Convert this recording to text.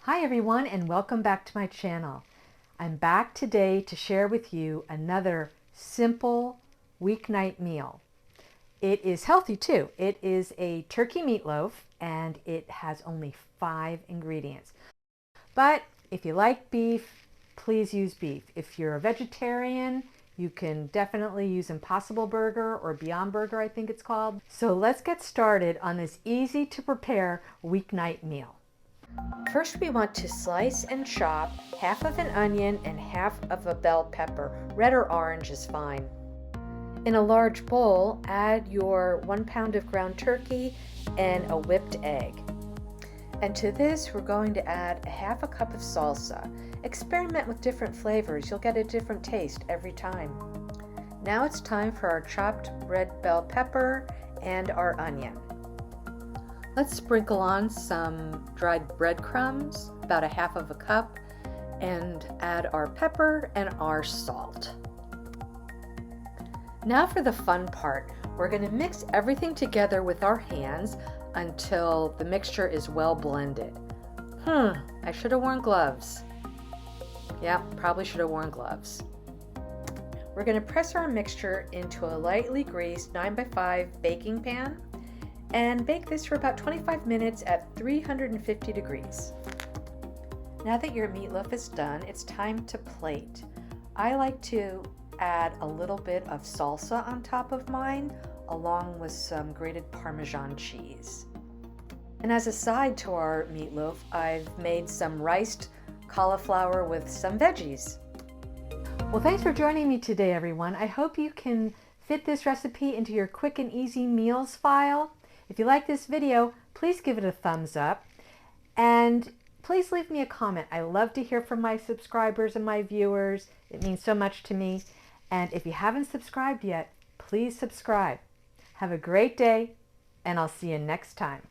Hi everyone, and welcome back to my channel. I'm back today to share with you another simple weeknight meal. It is healthy too. It is a turkey meatloaf and it has only 5 ingredients. But if you like beef, please use beef. If you're a vegetarian, you can definitely use Impossible Burger or Beyond Burger, I think it's called. So let's get started on this easy to prepare weeknight meal. First, we want to slice and chop half of an onion and half of a bell pepper. Red or orange is fine. In a large bowl, add your 1 pound of ground turkey and a whipped egg. And to this, we're going to add half a cup of salsa. Experiment with different flavors. You'll get a different taste every time. Now it's time for our chopped red bell pepper and our onion. Let's sprinkle on some dried breadcrumbs, about a half of a cup, and add our pepper and our salt. Now for the fun part. We're going to mix everything together with our hands until the mixture is well blended. I should have worn gloves. Yeah, probably should have worn gloves. We're going to press our mixture into a lightly greased 9x5 baking pan and bake this for about 25 minutes at 350 degrees. Now that your meatloaf is done, it's time to plate. I like to add a little bit of salsa on top of mine, along with some grated Parmesan cheese. And as a side to our meatloaf, I've made some riced cauliflower with some veggies. Well, thanks for joining me today, everyone. I hope you can fit this recipe into your quick and easy meals file. If you like this video, please give it a thumbs up and please leave me a comment. I love to hear from my subscribers and my viewers. It means so much to me. And if you haven't subscribed yet, please subscribe. Have a great day, and I'll see you next time.